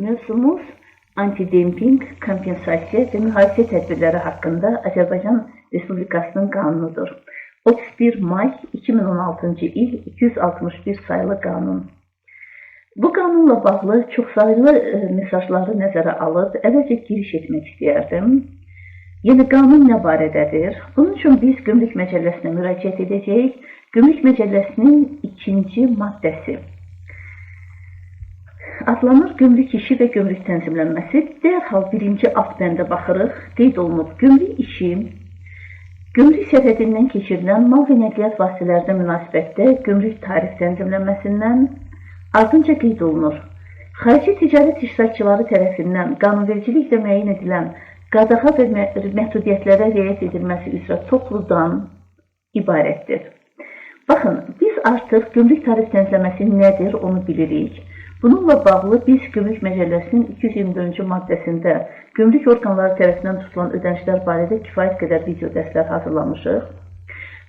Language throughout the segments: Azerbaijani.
Mövzumuz antidemping, kompensasiya və mühafizə tədbirləri haqqında Azərbaycan Respublikasının qanunudur. 31 may 2016-cı il 261 sayılı qanun. Bu qanunla bağlı çoxsaylı mesajları nəzərə alıb, əvvəlcə giriş etmək istəyərdim. Yəni, qanun nə barədədir? Bunun üçün biz Gömrük Məcəlləsinə müraciət edəcəyik. Gömrük Məcəlləsinin 2-ci maddəsi adlanır gömrük işi və gömrük tənzimlənməsi. Dərhal birinci alt bəndə baxırıq. Qeyd olunub, gömrük işi gömrük sərhədindən keçirilən mal və nəqliyyat vasitələrinə münasibətdə gömrük tarif tənzimlənməsindən, ardınca qeyd olunur. Xarici ticarət iştirakçıları tərəfindən qanunvericiliklə müəyyən edilən qadağa və məhdudiyyətlərə riayət edilməsi üzrə topludan ibarətdir. Baxın, biz artıq gömrük tarif tənzimləməsi nədir, onu bilirik. Bununla bağlı biz Gömrük Məcəlləsinin 224-cü maddəsində gömrük orqanları tərəfindən tutulan ödənişlər barədə kifayət qədər video dərslər hazırlamışıq.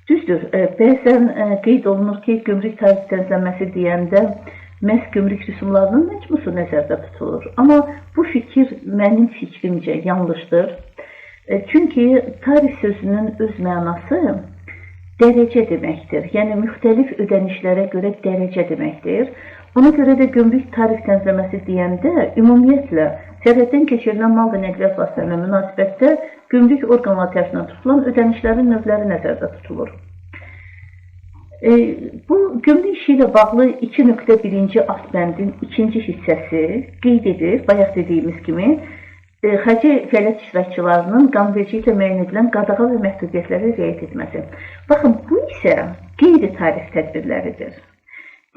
Düzdür, bəzən qeyd olunur ki, gömrük tarif tənzimləməsi deyəndə məhz gömrük rüsumlarının məcmusu nəzərdə tutulur. Amma bu fikir mənim fikrimcə yanlışdır. Çünki tarif sözünün öz mənası dərəcə deməkdir. Yəni, müxtəlif ödənişlərə görə dərəcə deməkdir. Ona görə də gömrük tarif tənzimləməsi deyəndə ümumiyyətlə sərhəddən keçirilən mal və nəqliyyat vasitələrinə münasibətdə gömrük orqanları tərəfindən tutulan ödənişlərin növləri nəzərdə tutulur. Bu gömrük işi ilə bağlı 2.1-ci alt bəndin 2-ci hissəsi qeyd edir, bayaq dediyimiz kimi, xarici fəaliyyət iştirakçılarının qanunvericiliklə müəyyən edilən qadağa və məhdudiyyətlərə riayət etməsi. Baxın, bu isə qeyri-tarif tədbirləridir.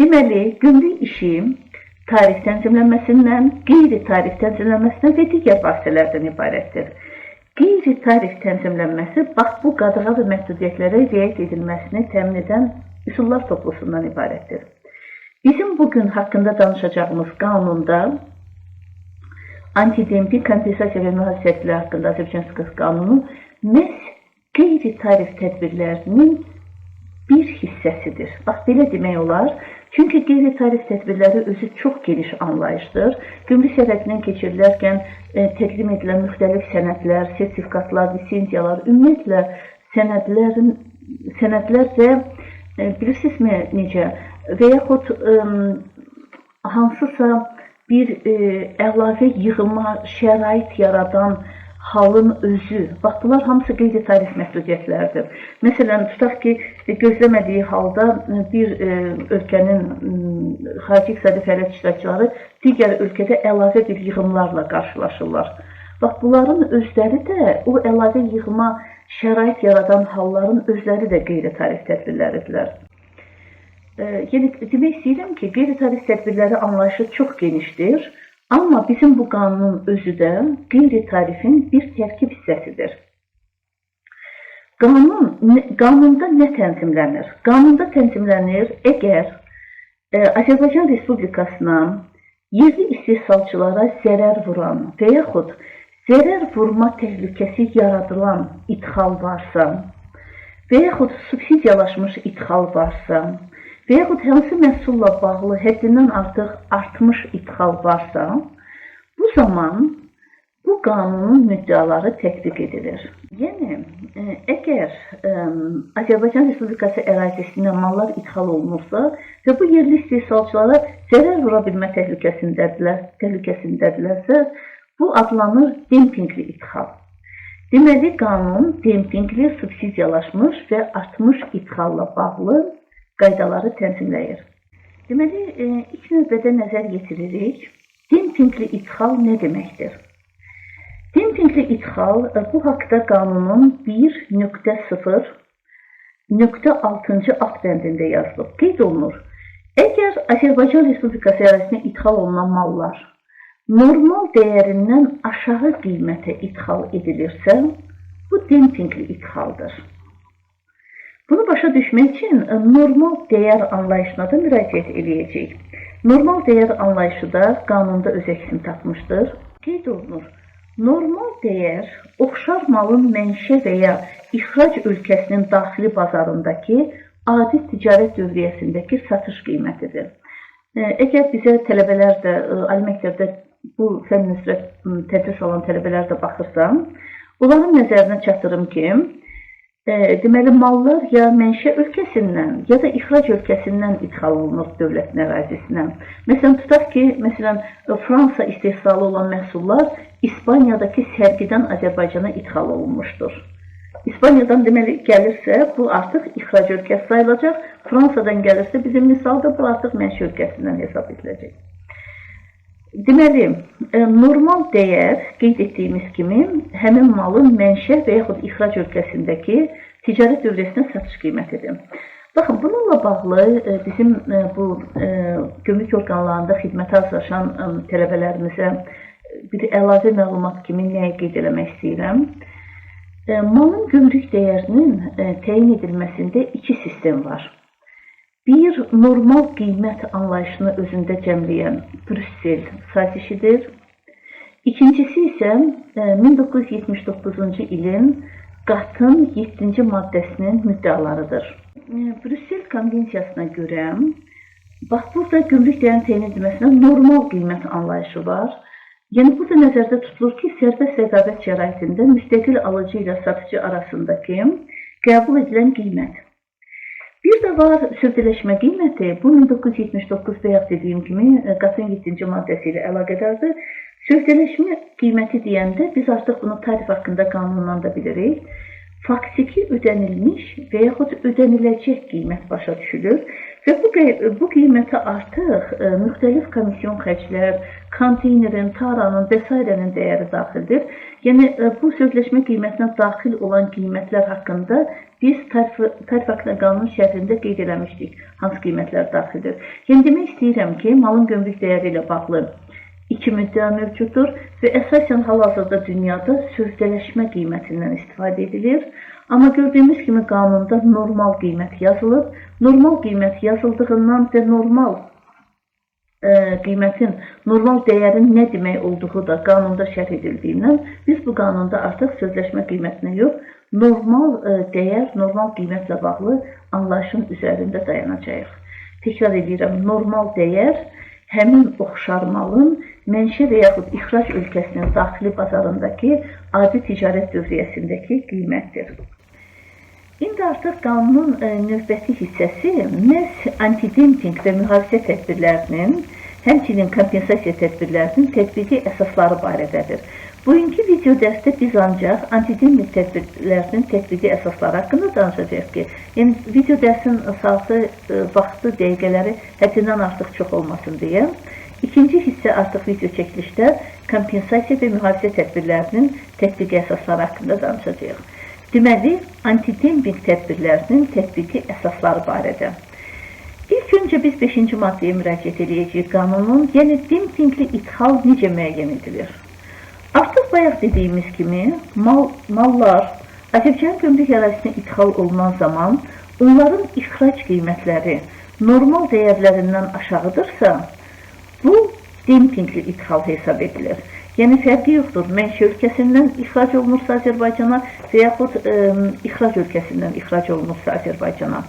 Deməli, gömrük işi tarif tənzimlənməsindən, qeyri-tarif tənzimlənməsindən və digər vasitələrdən ibarətdir. Qeyri-tarif tənzimlənməsi, bax, bu qadağa və məhdudiyyətlərə riayət edilməsini təmin edən üsullar toplusundan ibarətdir. Bizim bugün haqqında danışacağımız qanunda antidemping, kompensasiya və mühafizə tədbirləri haqqında Azərbaycan Respublikası qanunu məhz qeyri-tarif tədbirlərinin bir hissəsidir. Bax, belə demək olar. Çünki qeyri-tarif tədbirləri özü çox geniş anlayışdır. Gömrük sərhədindən keçirilərkən təqdim edilən müxtəlif sənədlər, sertifikatlar, lisenziyalar, ümumiyyətlə sənədlər və bilirsinizmi necə və yaxud hansısa bir əlavə yığılma şərait yaradan halın özü, bax, bunlar hamısı qeyri-tarif məhdudiyyətlərdir. Məsələn, tutaq ki, gözləmədiyi halda bir ölkənin xarici iqtisadi fəaliyyət iştirakçıları digər ölkədə əlavə bir yığımlarla qarşılaşırlar. Bax, bunların özləri də, o əlavə yığıma şərait yaradan halların özləri də qeyri-tarif tədbirləridirlər. Yəni, demək istəyirəm ki, qeyri-tarif tədbirləri anlayışı çox genişdir. Amma bizim bu qanunun özü də qeyri-tarifin bir tərkib hissəsidir. Qanunda nə tənzimlənir? Qanunda tənzimlənir əgər Azərbaycan Respublikasına yerli istehsalçılara zərər vuran və yaxud zərər vurma təhlükəsi yaradılan idxal varsa və yaxud subsidiyalaşmış idxal varsa və yaxud hansı məhsulla bağlı həddindən artıq artmış idxal varsa, bu zaman bu qanunun müddəaları tətbiq edilir. Yəni, əgər Azərbaycan Respublikası ərazisindən mallar idxal olunursa və bu yerli istehsalçılara zərər vura bilmə təhlükəsindədirlərsə, bu adlanır dempingli idxal. Deməli, qanun dempingli, subsidiyalaşmış və artmış idxalla bağlı qaydaları tənzimləyir. Deməli, ilk növbədə nəzər yetiririk. Dempingli idxal nə deməkdir? Dempingli idxal bu haqda qanunun 1.0.6-cı alt bəndində yazılıb. Qeyd olunur. Əgər Azərbaycan Respublikası ərazisinə idxal olunan mallar normal dəyərindən aşağı qiymətə idxal edilirsə, bu dempingli idxaldır. Bunu başa düşmək üçün normal dəyər anlayışına da müraciət edəcəyik. Normal dəyər anlayışı da qanunda öz əksini tapmışdır. Qeyd olunur. Normal dəyər oxşar malın mənşə və ya ixrac ölkəsinin daxili bazarındakı adi ticarət dövriyyəsindəki satış qiymətidir. Əgər bizə tələbələr də ali məktəbdə bu fənn üzrə tədris alan tələbələr də baxırsam, onların nəzərinə çatdırım ki, deməli, mallar ya mənşə ölkəsindən, ya da ixrac ölkəsindən idxal olunur dövlətin ərazisinə. Məsələn, tutaq ki, Fransa istehsalı olan məhsullar İspaniyadakı sərgidən Azərbaycana idxal olunmuşdur. İspaniyadan deməli gəlirsə, bu artıq ixrac ölkəsi sayılacaq. Fransadan gəlirsə, bizim misalda bu artıq mənşə ölkəsindən hesab ediləcək. Deməli, normal dəyər, qeyd etdiyimiz kimi, həmin malın mənşə və yaxud ixrac ölkəsindəki ticarət dövriyyəsinə satış qiymətidir. Baxın, bununla bağlı bizim bu gömrük orqanlarında xidmətə hazırlaşan tələbələrimizə bir əlavə məlumat kimi nəyə qeyd eləmək istəyirəm? Malın gömrük dəyərinin təyin edilməsində iki sistem var. Bir, normal qiymət anlayışını özündə cəmləyən Brüssel sazişidir. İkincisi isə 1979-cu ilin qatın 7-ci maddəsinin müddəalarıdır. Brüssel konvensiyasına görə, bax, burada gömrük dəyərinin təyin edilməsində normal qiymət anlayışı var. Yəni, burada nəzərdə tutulur ki, sərbəst rəqabət şəraitində müstəqil alıcı ilə satıcı arasındakı qəbul edilən qiymət. Bir də var sövdələşmə qiyməti, bu 1979 bayaq dediyim kimi qatın 7-ci maddəsi ilə əlaqədardır. Sövdələşmə qiyməti deyəndə biz artıq bunu tarif haqqında qanundan da bilirik. Faktiki ödənilmiş və yaxud ödəniləcək qiymət başa düşülür və bu qiymətə artıq müxtəlif komisyon xərclər, konteynerin, taranın və s. dəyəri daxildir. Yəni, bu sözləşmə qiymətinə daxil olan qiymətlər haqqında biz tarif haqqında qanun şərhində qeyd eləmişdik, hansı qiymətlər daxildir. Yəni, demək istəyirəm ki, malın gömrük dəyəri ilə bağlı iki müddəa mövcuddur və əsasən hal-hazırda dünyada sövdələşmə qiymətindən istifadə edilir. Amma gördüyümüz kimi qanunda normal qiymət yazılıb. Normal qiymət yazıldığından və normal qiymətin, normal dəyərin nə demək olduğu da qanunda şərh edildiyindən biz bu qanunda artıq sözləşmə qiymətinə yox, normal dəyər, normal qiymətlə bağlı anlayışın üzərində dayanacağıq. Təkrar edirəm, normal dəyər həmin oxşar malın mənşə və yaxud ixrac ölkəsinin daxili bazarındakı adi ticarət dövriyyəsindəki qiymətdir. İndi artıq qanunun növbəti hissəsi məhz antidempinq və mühafizə tədbirlərinin, həmçinin kompensasiya tədbirlərinin tətbiqi əsasları barədədir. Bugünkü video dərsdə biz ancaq antidempinq tədbirlərinin tətbiqi əsasları haqqında danışacağıq ki, yəni video dərsin saatı, vaxtı, dəqiqələri həddindən artıq çox olmasın deyə. İkinci hissə artıq video çəkilişdə kompensasiya və mühafizə tədbirlərinin tətbiqi əsasları haqqında danışacağıq. Deməli, antidempinq tədbirlərinin tətbiqi əsasları barədə. İlk öncə biz 5-ci maddəyə müraciət edəcəyik qanunun, yəni dempinqli ithal necə müəyyən edilir? Artıq bayaq dediyimiz kimi, mallar Azərbaycan gömrük ərazisinə ithal olunan zaman onların ixrac qiymətləri normal dəyərlərindən aşağıdırsa, bu dempinqli ithal hesab edilir. Yəni, fərqi yoxdur, mənşə ölkəsindən ixrac olunursa Azərbaycana və yaxud ixrac ölkəsindən ixrac olunursa Azərbaycana.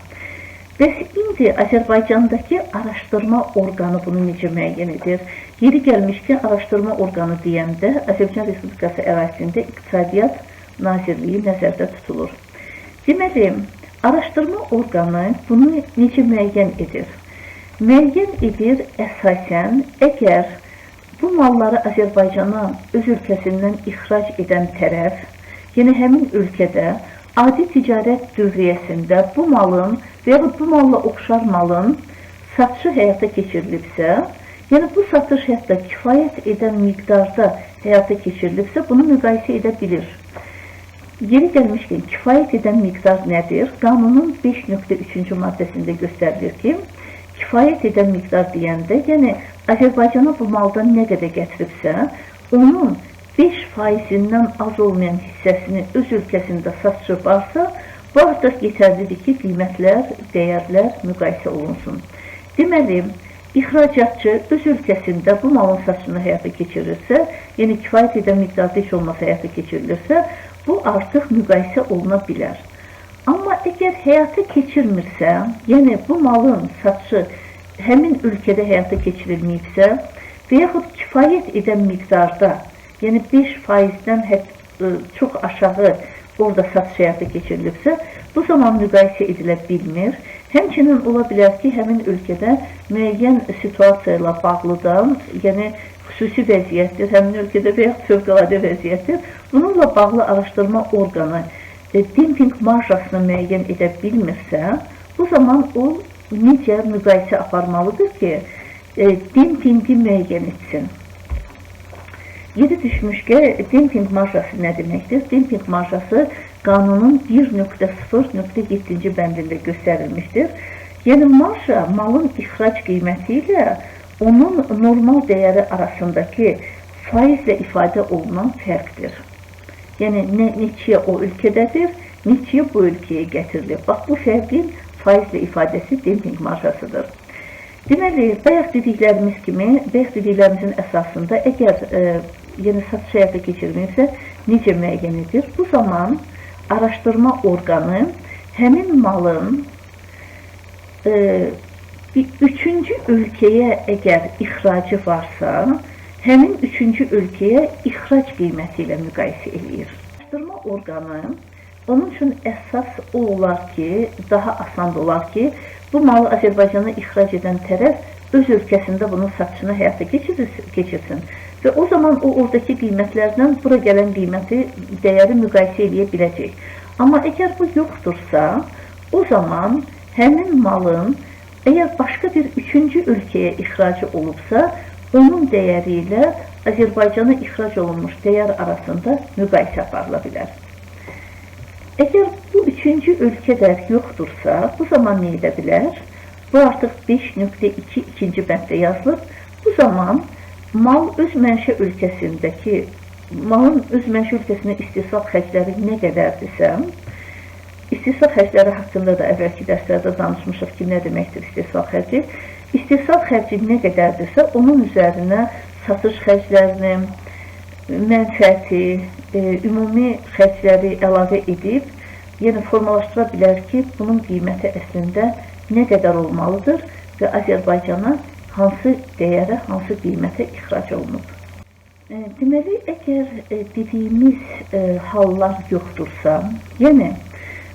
Bəs indi Azərbaycandakı araşdırma orqanı bunu necə müəyyən edir? Yeri gəlmişkən, araşdırma orqanı deyəndə Azərbaycan Respublikası ərazisində İqtisadiyyat Nazirliyi nəzərdə tutulur. Deməli, araşdırma orqanı bunu necə müəyyən edir? Müəyyən edir əsasən, əgər bu malları Azərbaycana öz ölkəsindən ixrac edən tərəf, yəni həmin ölkədə adi ticarət dövriyyəsində bu malın və yaxud bu malla oxşar malın satışı həyata keçirilibsə, yəni bu satış hətta kifayət edən miqdarda həyata keçirilibsə, bunu müqayisə edə bilir. Yeri gəlmişkən, kifayət edən miqdar nədir? Qanunun 5.3-cü maddəsində göstərilir ki, kifayət edən miqdar deyəndə, yəni Azərbaycana bu maldan nə qədər gətiribsə, onun 5%-dən az olmayan hissəsini öz ölkəsində satışı varsa, bu artıq yetərlidir ki, qiymətlər, dəyərlər müqayisə olunsun. Deməli, ixracatçı öz ölkəsində bu malın satışını həyata keçirirsə, yəni kifayət edən miqdarda heç olmasa həyata keçirilirsə, bu artıq müqayisə oluna bilər. Amma əgər həyata keçirmirsə, yəni bu malın satışı həmin ölkədə həyata keçirilməyibsə və yaxud kifayət edən miqdarda, yəni 5%-dən çox aşağı orada satış həyata keçirilibsə, bu zaman müqayisə edilə bilmir. Həmçinin ola bilər ki, həmin ölkədə müəyyən situasiya ilə bağlıdan, yəni xüsusi vəziyyətdir, həmin ölkədə və yaxud fövqəladə vəziyyətdir. Bununla bağlı araşdırma orqanı demping marjasını müəyyən edə bilmirsə, bu zaman o necə müqayisə aparmalıdır ki, dempingi müəyyən etsin. Yeri düşmüşkə, demping marjası nə deməkdir? Demping marjası qanunun 1.0.7-ci bəndində göstərilmişdir. Yəni, marja malın ixrac qiyməti ilə onun normal dəyəri arasındakı faizlə ifadə olunan fərqdir. Yəni, neçəyə o ölkədədir, neçəyə bu ölkəyə gətirilib. Bax, bu fərqin faizlə ifadəsi demping marjasıdır. Deməli, bayaq dediklərimizin əsasında, əgər satış həyata keçirilmirsə, necə müəyyən edir? Bu zaman araşdırma orqanı həmin malın üçüncü ölkəyə əgər ixracı varsa, həmin üçüncü ölkəyə ixrac qiyməti ilə müqayisə edir. Araşdırma orqanı onun üçün əsas o olar ki, daha asan olar ki, bu malı Azərbaycana ixrac edən tərəf öz ölkəsində bunun satışını həyata keçirsin və o zaman o oradakı qiymətlərdən bura gələn qiyməti, dəyəri müqayisə edə biləcək. Amma əgər bu yoxdursa, o zaman həmin malın əgər başqa bir üçüncü ölkəyə ixracı olubsa, onun dəyəri ilə Azərbaycana ixrac olunmuş dəyər arasında müqayisə aparıla bilər. Əgər bu üçüncü ölkə də yoxdursa, bu zaman nə edə bilər? Bu artıq 5.2-ci bənddə yazılıb. Bu zaman malın öz mənşə ölkəsinin istehsal xərcləri nə qədərdirsə, istehsal xərcləri haqqında da əvvəlki dərslərdə danışmışıq ki, nə deməkdir istehsal xərci? İstehsal xərci nə qədərdirsə, onun üzərinə satış xərclərini, mənfəəti, ümumi xərcləri əlavə edib, yəni formalaşdıra bilər ki, bunun qiyməti əslində nə qədər olmalıdır və Azərbaycana hansı dəyərə, hansı qiymətə ixrac olunub. Deməli, əgər dediyimiz hallar yoxdursa, yəni,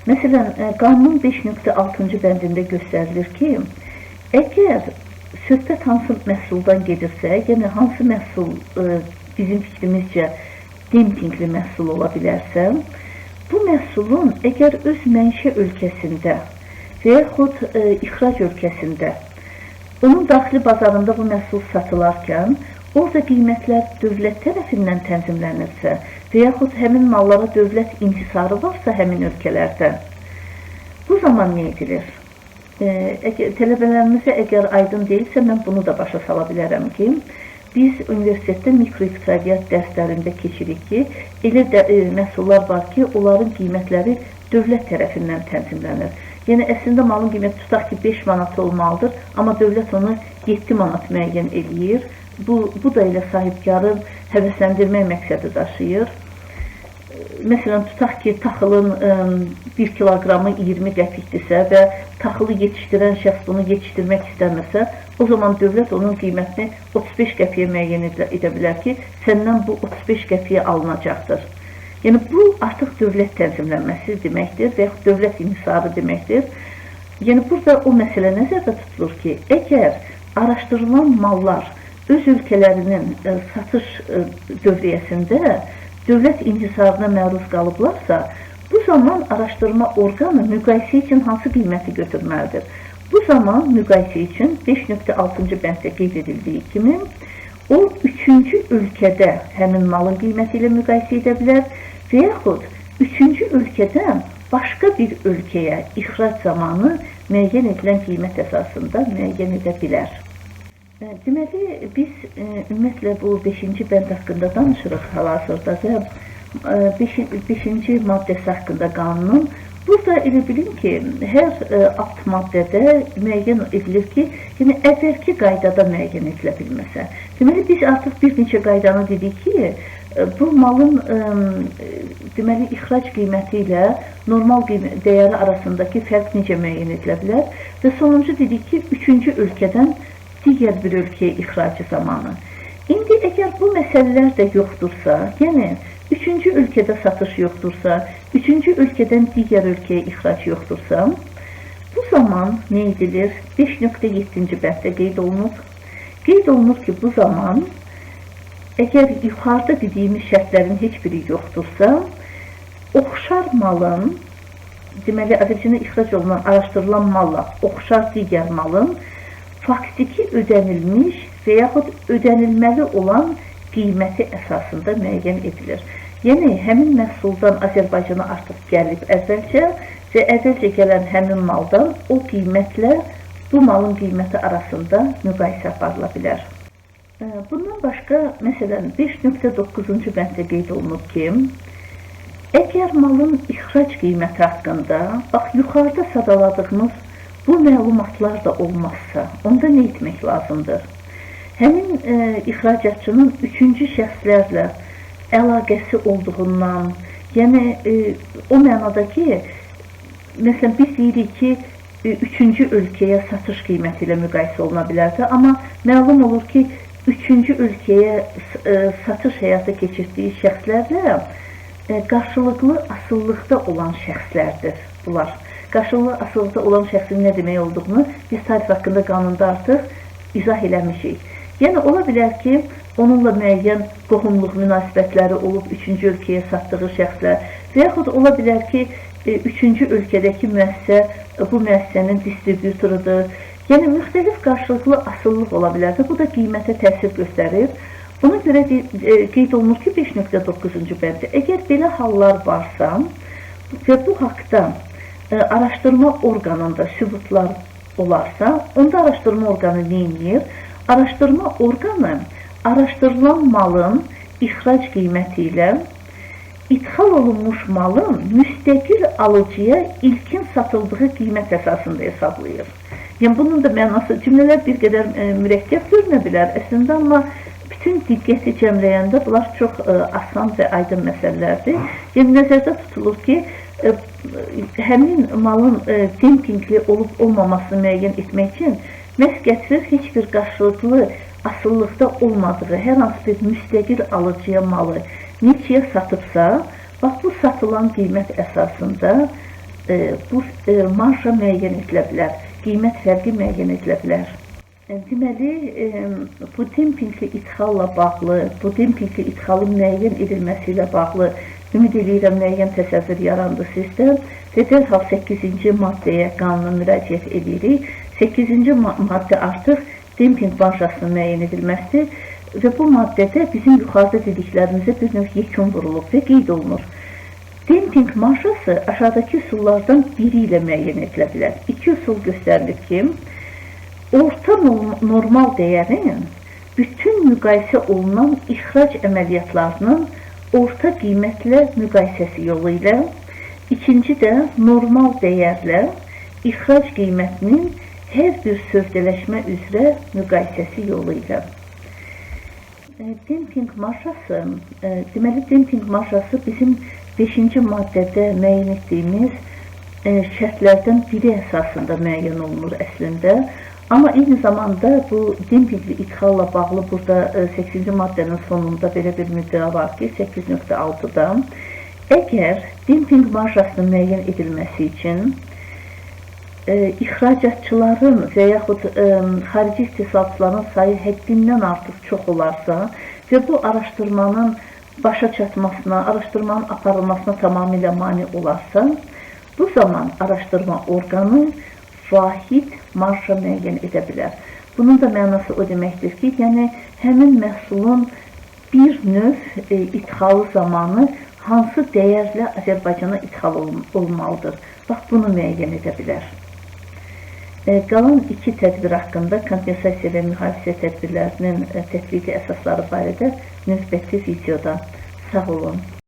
məsələn, qanunun 5.6-cı bəndində göstərilir ki, əgər söhbət hansı məhsuldan gedirsə, yəni hansı məhsul bizim fikrimizcə dempingli məhsul ola bilərsə, bu məhsulun əgər öz mənşə ölkəsində və yaxud ixrac ölkəsində, onun daxili bazarında bu məhsul satılarkən, orada qiymətlər dövlət tərəfindən tənzimlənirsə və yaxud həmin mallara dövlət inhisarı varsa həmin ölkələrdə, bu zaman nə edilir? Tələbələrimizə əgər aydın deyilsə, mən bunu da başa sala bilərəm ki, biz universitetdə mikroiqtisadiyyat dərslərində keçirik ki, elə məhsullar var ki, onların qiymətləri dövlət tərəfindən tənzimlənir. Yəni, əslində malın qiyməti tutaq ki, 5 manat olmalıdır, amma dövlət onu 7 manat müəyyən eləyir. Bu da elə sahibkarı həvəsləndirmək məqsədi daşıyır. Məsələn, tutaq ki, taxılın 1 kiloqramı 20 qəpikdirsə və taxılı yetişdirən şəxs bunu yetişdirmək istəmirsə, o zaman dövlət onun qiymətini 35 qəpiyə müəyyən edə bilər ki, səndən bu 35 qəpiyə alınacaqdır. Yəni, bu artıq dövlət tənzimlənməsi deməkdir və yaxud dövlət inhisarı deməkdir. Yəni, burada o məsələ nəzərdə tutulur ki, əgər araşdırılan mallar öz ölkələrinin satış dövriyyəsində dövlət inhisarına məruz qalıblarsa, bu zaman araşdırma orqanı müqayisə üçün hansı qiyməti götürməlidir? Bu zaman müqayisə üçün 5.6-cı bənddə qeyd edildiyi kimi, o üçüncü ölkədə həmin malın qiyməti ilə müqayisə edə bilər və yaxud üçüncü ölkədən başqa bir ölkəyə ixrac zamanı müəyyən edilən qiymət əsasında müəyyən edə bilər. Deməli, biz ümumiyyətlə bu 5-ci bənd haqqında danışırıq hal-hazırda və 5-ci maddəsi haqqında qanunun. Burada elə bilin ki, hər alt maddədə müəyyən edilir ki, yəni əvvəlki qaydada müəyyən edilə bilməsə. Deməli, biz artıq bir neçə qaydanı dedik ki, bu malın deməli, ixrac qiyməti ilə normal dəyəri arasındakı fərq necə müəyyən edilə bilər və sonuncu dedik ki, üçüncü ölkədən digər bir ölkəyə ixracı zamanı. bu məsələlər də yoxdursa, yəni üçüncü ölkədə satış yoxdursa, üçüncü ölkədən digər ölkəyə ixrac yoxdursa, bu zaman nə edilir? 5.7-ci bənddə qeyd olunur. Qeyd olunur ki, bu zaman əgər yuxarıda dediyimiz şərtlərin heç biri yoxdursa, oxşar malın, deməli, Azərbaycana ixrac olunan, araşdırılan malla oxşar digər malın faktiki ödənilmiş və yaxud ödənilməli olan qiyməti əsasında müəyyən edilir. Yəni, həmin məhsuldan Azərbaycana artıq gəlib əvvəlcə və əvvəlcə gələn həmin maldan o qiymətlə bu malın qiyməti arasında müqayisə aparıla bilər. Bundan başqa, məsələn, 5.9-cu bənddə qeyd olunub ki, əgər malın ixrac qiyməti haqqında, bax, yuxarıda sadaladığımız bu məlumatlar da olmazsa, onda nə etmək lazımdır? Həmin ixracatçının üçüncü şəxslərlə əlaqəsi olduğundan, yəni o mənada ki, məsələn, biz deyirik ki, üçüncü ölkəyə satış qiyməti ilə müqayisə oluna bilərdi, amma məlum olur ki, üçüncü ölkəyə satış həyata keçirdiyi şəxslərlə qarşılıqlı asıllıqda olan şəxslərdir bunlar. Qarşılıqlı asıllıqda olan şəxsin nə demək olduğunu biz tarif haqqında qanunda artıq izah eləmişik. Yəni, ola bilər ki, onunla müəyyən qohumluq münasibətləri olub üçüncü ölkəyə satdığı şəxslər və yaxud ola bilər ki, üçüncü ölkədəki müəssisə bu müəssisənin distributorudur. Yəni, müxtəlif qarşılıqlı asıllıq ola bilər və bu da qiymətə təsir göstərir. Buna görə qeyd olunur ki, 5.9-cu bəndə, əgər belə hallar varsa və bu haqda araşdırma orqanında sübutlar olarsa, onda araşdırma orqanı nə edir? Araşdırma orqanı araşdırılan malın ixrac qiyməti ilə ithal olunmuş malın müstəqil alıcıya ilkin satıldığı qiymət əsasında hesablayır. Yəni, bunun da mənası, cümlələr bir qədər mürəkkəb görünə bilər əslində, amma bütün diqqəti cəmləyəndə bunlar çox asan və aydın məsələlərdir. Yəni, nəzərdə tutulur ki, həmin malın dempingli olub-olmamasını müəyyən etmək üçün məhz gətirir heç bir qarşılıqlı asıllıqda olmadığı hər hansı bir müstəqil alıcıya malı neçəyə satıbsa, bax, bu satılan qiymət əsasında bu marja müəyyən edilə bilər, qiymət fərqi müəyyən edilə bilər. Deməli, bu dempingli ithalla bağlı, bu dempingli ithalın müəyyən edilməsi ilə bağlı ümid edirəm müəyyən təsəvvür yarandı sizdə və dərhal 8-ci maddəyə qanuna müraciət edirik. 8-ci maddə artıq demping marjasının müəyyən edilməsidir və bu maddədə bizim yuxarıda dediklərimizə bir növ yekun vurulub və qeyd olunur. Demping marjası aşağıdakı üsullardan biri ilə müəyyən edilə bilər. İki üsul göstərilir ki, orta normal dəyərin bütün müqayisə olunan ixrac əməliyyatlarının orta qiymətlə müqayisəsi yolu ilə, ikinci də normal dəyərlə ixrac qiymətinin hər bir sövdələşmə üzrə müqayisəsi yolu ilə. Demping marjası, deməli, demping marjası bizim 5-ci maddədə müəyyən etdiyimiz şərtlərdən biri əsasında müəyyən olunur əslində. Amma eyni zamanda bu dempingli ithalla bağlı burada 8-ci maddənin sonunda belə bir müddəa var ki, 8.6-da əgər demping marjasının müəyyən edilməsi üçün ixracatçıların və yaxud xarici istehsalçıların sayı həddindən artıq çox olarsa və bu araşdırmanın başa çatmasına, araşdırmanın aparılmasına tamamilə mane olarsa, bu zaman araşdırma orqanı vahid marja müəyyən edə bilər. Bunun da mənası o deməkdir ki, yəni həmin məhsulun bir növ ithalı zamanı hansı dəyərlə Azərbaycana ithal olmalıdır. Bax, bunu müəyyən edə bilər. Qalan iki tədbir haqqında kompensasiya və mühafizə tədbirlərinin tətbiqi əsasları barədə növbəti videoda. Sağ olun.